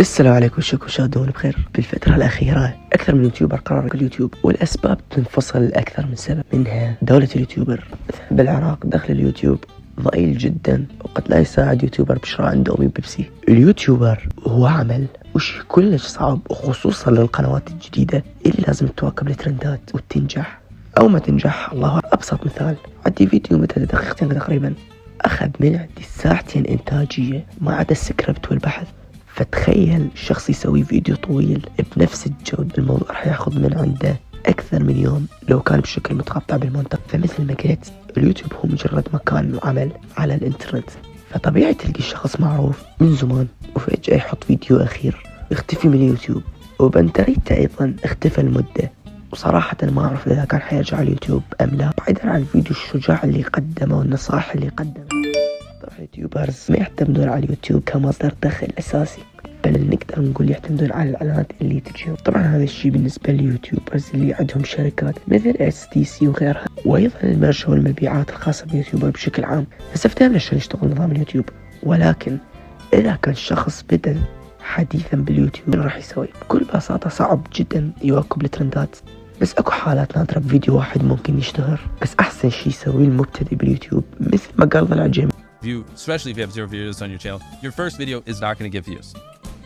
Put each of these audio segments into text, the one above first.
السلام عليكم، شكو شادون بخير. بالفترة الأخيرة أكثر من يوتيوبر قرر اليوتيوب، والأسباب تنفصل لأكثر من سبب. منها دولة اليوتيوبر. مثلا بالعراق دخل اليوتيوب ضئيل جدا، وقد لا يساعد يوتيوبر بشراء اندومي بيبسي. اليوتيوبر هو عمل وشي كلش صعب، وخصوصا للقنوات الجديدة اللي لازم تواكب الترندات وتنجح أو ما تنجح. الله أبسط مثال، عندي فيديو مدته دقيقتين تقريبا أخذ من عندي ساعتين إنتاجية ما عدا السكريبت والبحث. فتخيل شخص يسوي فيديو طويل بنفس الجودة، الموضوع راح ياخذ من عنده أكثر من يوم لو كان بشكل متقطع بالمونتاج. فمثل ما قلت، اليوتيوب هو مجرد مكان عمل على الإنترنت، فطبيعي تلقي شخص معروف من زمان وفجأة يحط فيديو أخير يختفي من اليوتيوب، وبنتريته أيضا اختفى المدة. وصراحة ما أعرف إذا كان حيرجع اليوتيوب أم لا، بعيدا عن الفيديو الشجاع اللي قدمه والنصائح اللي قدمه. طبعا اليوتيوبرز ما يعتمدون على اليوتيوب كمصدر دخل أساسي، بل نقدر نقول يعتمدون على الإعلانات اللي تجيهم. طبعا هذا الشيء بالنسبة لليوتيوبرز اللي عندهم شركات مثل STC وغيرها، وأيضا المرجة والمبيعات الخاصة باليوتيوبر بشكل عام. فاستفدنا شلون يشتغل نظام اليوتيوب. ولكن إذا كان شخص بدأ حديثا باليوتيوب راح يسوي بكل بساطة صعب جدا يواكب الترندات. بس اكو حالات نادرة بفيديو واحد ممكن يشتهر، بس احسن شيء يسويه المبتدئ باليوتيوب مثل ما قال ضلع جيمي. Especially if you have 0 videos on your channel, your first video is not going to get views.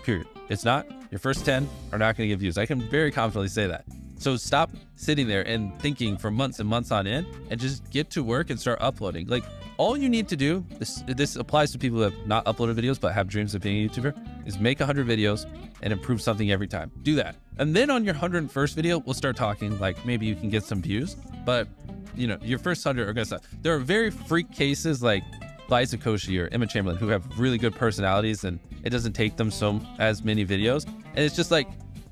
Period. It's not. Your first 10 are not going to get views. I can very confidently say that. So stop sitting there and thinking for months and months on end, and just get to work and start uploading. Like, all you need to do, this applies to people who have not uploaded videos but have dreams of being a YouTuber, is make 100 videos and improve something every time. Do that. And then on your 101st video, we'll start talking, like maybe you can get some views, but you know, your first 100 are going to suck. There are very freak cases like Liza Koshy or Emma Chamberlain who have really good personalities, and it doesn't take them as many videos. And it's just like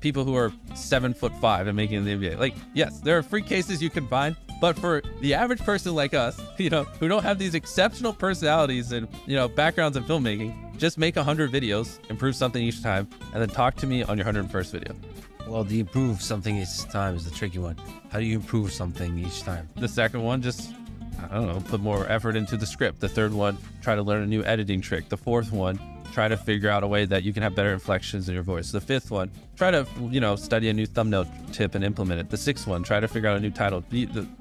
people who are 7'5" and making the NBA. Like, yes, there are freak cases you can find, but for the average person like us, you know, who don't have these exceptional personalities and, you know, backgrounds in filmmaking, just make 100 videos, improve something each time, and then talk to me on your 101st video. Well, the improve something each time is the tricky one. How do you improve something each time? The second one, just, I don't know, put more effort into the script. The third one, try to learn a new editing trick. The fourth one, try to figure out a way that you can have better inflections in your voice. The fifth one, try to, you know, study a new thumbnail tip and implement it. The sixth one, try to figure out a new title.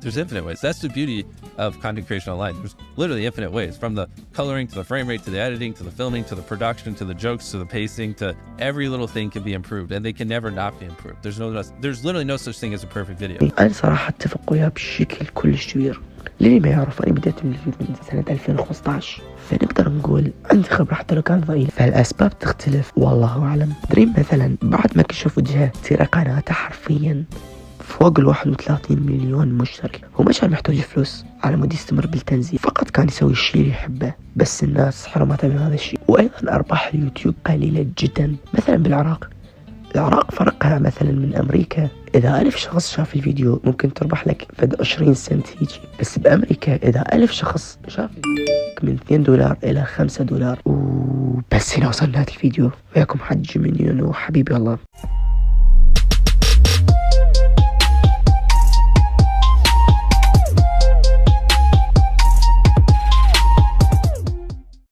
There's infinite ways. That's the beauty of content creation online. There's literally infinite ways, from the coloring to the frame rate to the editing to the filming to the production to the jokes to the pacing, to every little thing can be improved, and they can never not be improved. There's literally no such thing as a perfect video. أنا صراحة أتفق وياه بشكل كلش كبير. للي ما يعرف، أنا بديت من اليوتيوب من سنة 2015، فنقدر نقول عندي خبرة حتى لو كان ضئيل. فالأسباب تختلف والله أعلم. دريم مثلا بعد ما كشف وجهه ترى قناته حرفيا فوق 31 مليون مشترك. هو مش محتاج فلوس على مود يستمر بالتنزيل، فقط كان يسوي الشيء اللي يحبه، بس الناس حرمته من هذا الشيء. وأيضا أرباح اليوتيوب قليلة جدا. مثلا بالعراق، العراق فرقها مثلا من أمريكا. إذا 1000 شخص شاف الفيديو ممكن تربح لك فد 20 سنت هيجي، بس بأمريكا إذا 1000 شخص شاف من $2 إلى $5. وبس هنا وصلنا الفيديو. وياكم حج منيون وحبيبي الله.